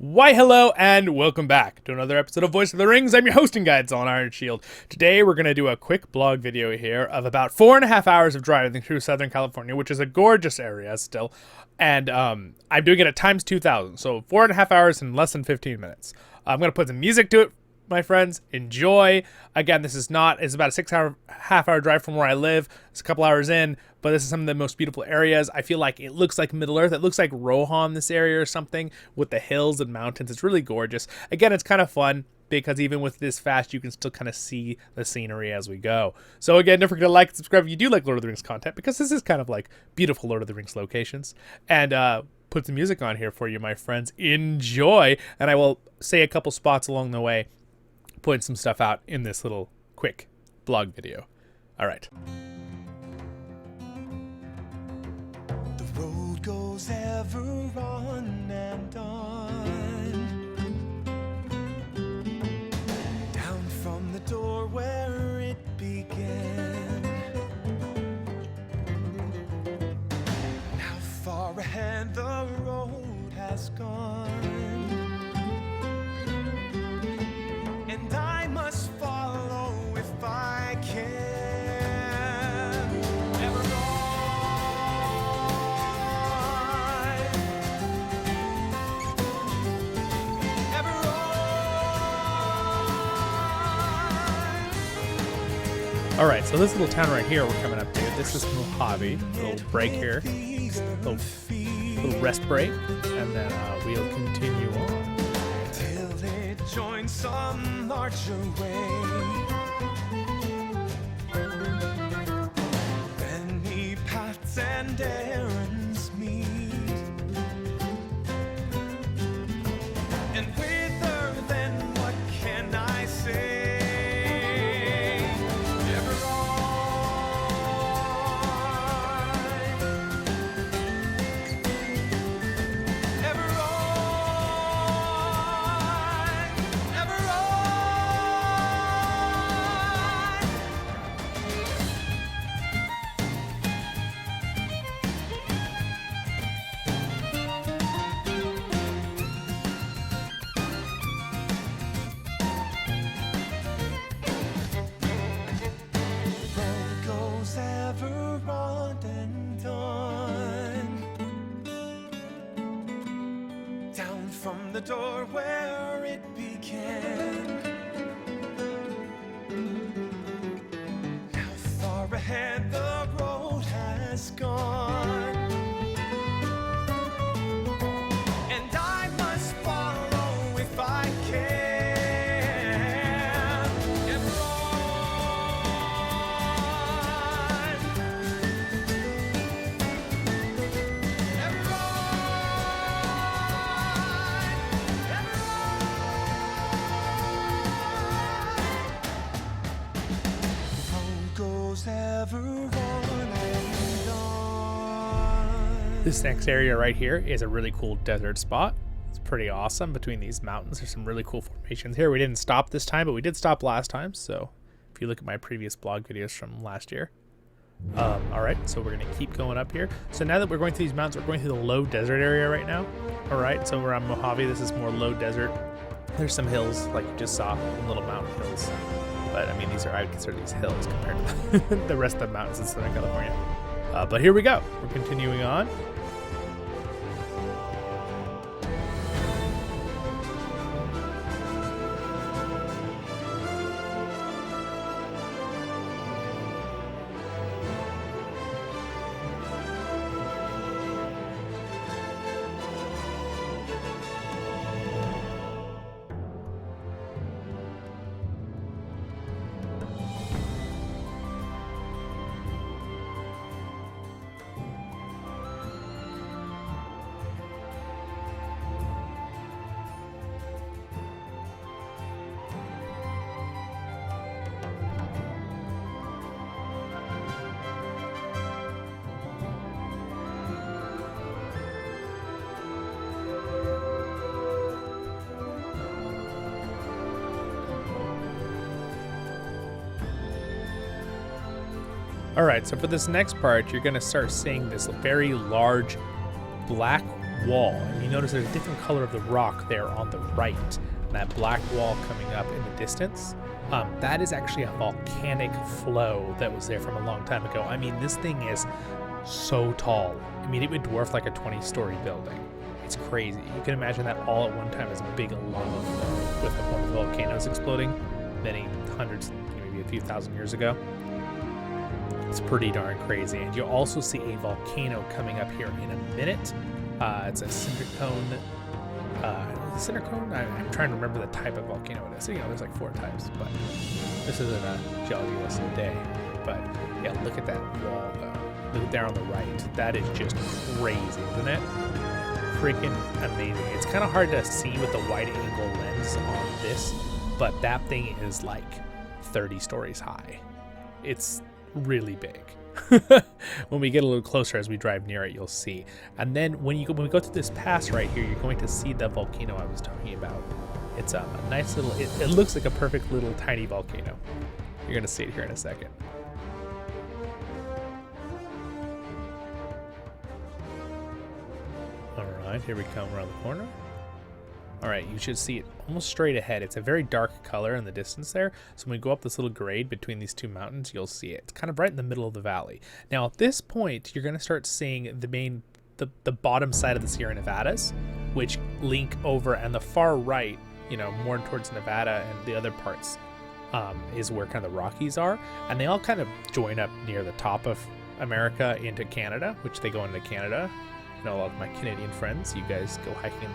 Why hello and welcome back to another episode of Voice of the Rings. I'm your hosting guide, Zollin Ironshield. Today we're going to do a quick blog video here of about 4.5 hours of driving through Southern California, which is a gorgeous area still. And I'm doing it at times 2,000, so 4.5 hours in less than 15 minutes. I'm going to put some music to it, my friends. Enjoy. Again, it's about a 6.5 hour drive from where I live. It's a couple hours in, but this is some of the most beautiful areas. I feel like it looks like Middle Earth. It looks like Rohan, this area or something, with the hills and mountains. It's really gorgeous. Again, it's kind of fun because even with this fast, you can still kind of see the scenery as we go. So again, don't forget to like and subscribe if you do like Lord of the Rings content, because this is kind of like beautiful Lord of the Rings locations. And put some music on here for you, my friends. Enjoy. And I will say a couple spots along the way, putting some stuff out in this little quick blog video. All right. The road goes ever on and on, down from the door where it began. How far ahead the road has gone, and I must follow if I can. Ever on, ever on. All right, so this little town right here we're coming up to, this is Mojave. Little break here, little rest break, and then we'll continue on. Till they join some larger way. Many paths and errands meet, and whither then what can I say? Ever on, ever on, ever on. Road goes ever on and on, down from the door where it began. How far ahead the road has gone, and I must follow if I can. Ever on, ever on, ever on. The road goes ever on and on. This next area right here is a really cool desert spot. It's pretty awesome between these mountains. There's some really cool formations here. We didn't stop this time, but we did stop last time. So if you look at my previous blog videos from last year. All right, so we're going to keep going up here. So now that we're going through these mountains, we're going through the low desert area right now. All right, so we're on Mojave. This is more low desert. There's some hills, like you just saw, little mountain hills. But I mean, I would consider these hills compared to the rest of the mountains in Southern California. But here we go. We're continuing on. All right, so for this next part, you're gonna start seeing this very large black wall. And you notice there's a different color of the rock there on the right. And that black wall coming up in the distance, that is actually a volcanic flow that was there from a long time ago. I mean, this thing is so tall. I mean, it would dwarf like a 20-story building. It's crazy. You can imagine that all at one time as a big lava flow with one of the volcanoes exploding many hundreds, maybe a few thousand years ago. It's pretty darn crazy. And you'll also see a volcano coming up here in a minute. It's a cinder cone. Cinder cone? I'm trying to remember the type of volcano it is. So, there's like 4 types, but this isn't a geology lesson today. But yeah, look at that wall though. Look there on the right. That is just crazy, isn't it? Freaking amazing. It's kind of hard to see with the wide angle lens on this, but that thing is like 30 stories high. It's really big. When we get a little closer as we drive near it, you'll see. And then when we go through this pass right here, you're going to see the volcano I was talking about. It's a nice little, it looks like a perfect little tiny volcano. You're going to see it here in a second. All right, here we come around the corner. All right, you should see it almost straight ahead. It's a very dark color in the distance there. So when we go up this little grade between these 2 mountains, you'll see it. It's kind of right in the middle of the valley. Now at this point, you're gonna start seeing the bottom side of the Sierra Nevadas, which link over, and the far right, more towards Nevada and the other parts is where kind of the Rockies are. And they all kind of join up near the top of America into Canada, which they go into Canada. A lot of my Canadian friends, you guys go hiking in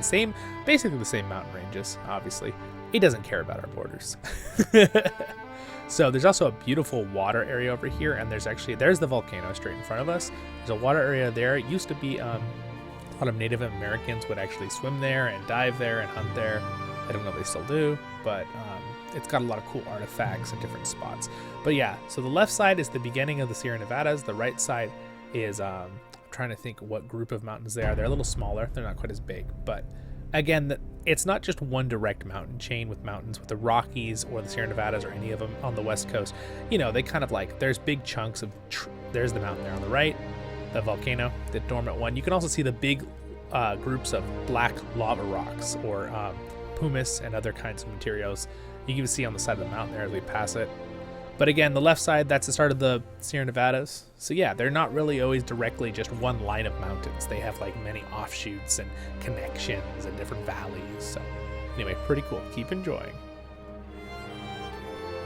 basically the same mountain ranges, obviously. He doesn't care about our borders. So there's also a beautiful water area over here, and there's the volcano straight in front of us. There's a water area there. It used to be a lot of Native Americans would actually swim there and dive there and hunt there. I don't know if they still do, but it's got a lot of cool artifacts at different spots. But yeah, so the left side is the beginning of the Sierra Nevadas. The right side is trying to think what group of mountains they are. They're a little smaller. They're not quite as big, but again, it's not just one direct mountain chain with mountains with the Rockies or the Sierra Nevadas or any of them on the west coast. They kind of like, there's big chunks of there's the mountain there on the right, the volcano, the dormant one. You can also see the big groups of black lava rocks or pumice and other kinds of materials. You can see on the side of the mountain there as we pass it. But again, the left side, that's the start of the Sierra Nevadas. So yeah, they're not really always directly just one line of mountains. They have like many offshoots and connections and different valleys. So anyway, pretty cool. Keep enjoying.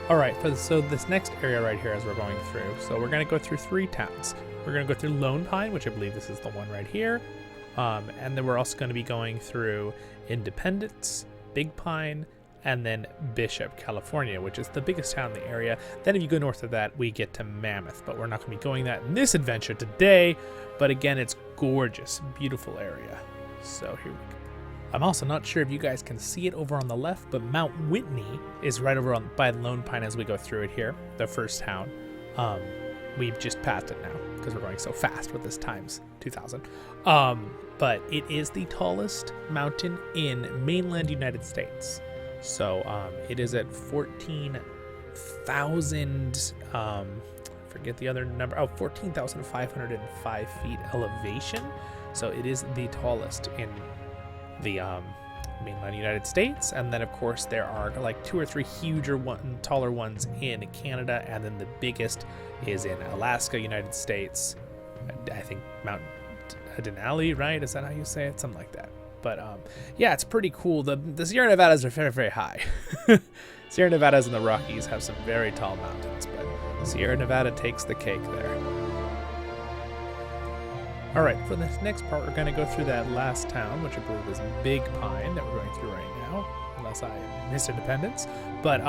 All right, so this next area right here as we're going through, so we're going to go through 3 towns. We're going to go through Lone Pine, which I believe this is the one right here. And then we're also going to be going through Independence, Big Pine, and then Bishop, California, which is the biggest town in the area. Then if you go north of that, we get to Mammoth, but we're not going to be going that in this adventure today. But again, it's gorgeous, beautiful area. So here we go. I'm also not sure if you guys can see it over on the left, but Mount Whitney is right over by Lone Pine as we go through it here, the first town. We've just passed it now because we're going so fast with this times 2000. But it is the tallest mountain in mainland United States. So it is at 14,000, forget the other number, 14,505 feet elevation. So it is the tallest in the mainland United States. And then of course there are like 2 or 3 taller ones in Canada, and then the biggest is in Alaska, United States. I think Mount Denali, right? Is that how you say it? Something like that. But yeah, it's pretty cool. The Sierra Nevadas are very, very high. Sierra Nevadas and the Rockies have some very tall mountains, but Sierra Nevada takes the cake there. All right, for this next part, we're going to go through that last town, which I believe is Big Pine, that we're going through right now, unless I missed Independence. But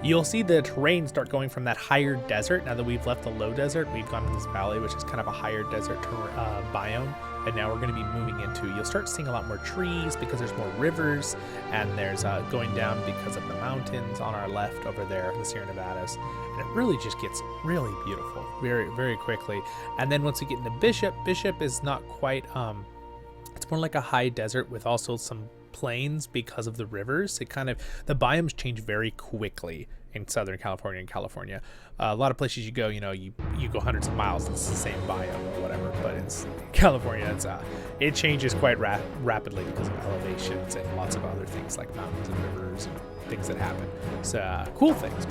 you'll see the terrain start going from that higher desert. Now that we've left the low desert, we've gone to this valley, which is kind of a higher desert biome. And now we're going to be moving into, you'll start seeing a lot more trees because there's more rivers, and there's going down because of the mountains on our left over there, the Sierra Nevadas. And it really just gets really beautiful very, very quickly. And then once we get into Bishop is not quite, it's more like a high desert with also some plains because of the rivers. The biomes change very quickly in Southern California and California. A lot of places you go, you go hundreds of miles, it's the same biome or whatever, but in California, it changes quite rapidly because of elevations and lots of other things like mountains and rivers and things that happen. So cool things.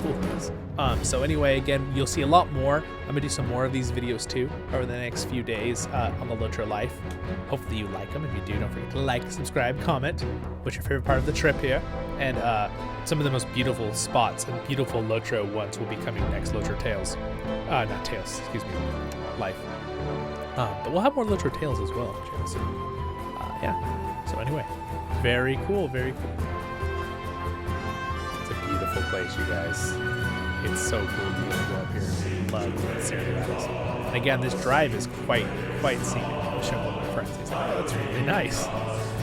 So anyway, again, you'll see a lot more. I'm gonna do some more of these videos too over the next few days on the LOTRO life. Hopefully you like them. If you do, don't forget to like, subscribe, comment. What's your favorite part of the trip here? And some of the most beautiful spots and beautiful LOTRO ones will be coming next. LOTRO Tales. Not Tales, excuse me. Life. But we'll have more LOTRO Tales as well. So, yeah. So anyway, very cool. It's a beautiful place, you guys. It's so cool to be able to go up here and love Server Rattles. And again, this drive is quite scenic. I'll show one of my friends. He's like, oh, that's really nice.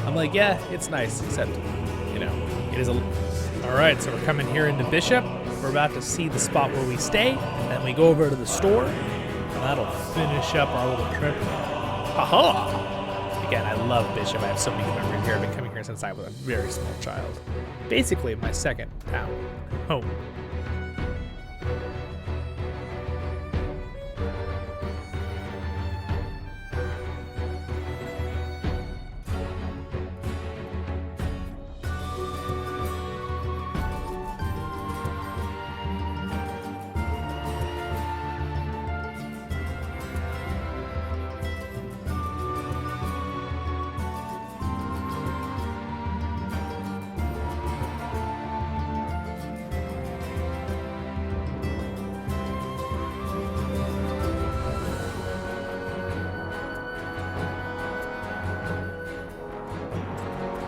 I'm like, yeah, it's nice, except, it is a... All right, so we're coming here into Bishop. We're about to see the spot where we stay, and then we go over to the store, and that'll finish up our little trip. Haha! Again, I love Bishop. I have so many good memories here. I've been coming here since I was a very small child. Basically, my second town home.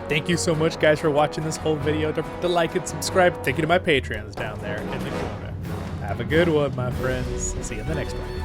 Thank you so much, guys, for watching this whole video. Don't forget to like and subscribe. Thank you to my Patreons down there in the corner. Have a good one, my friends. See you in the next one.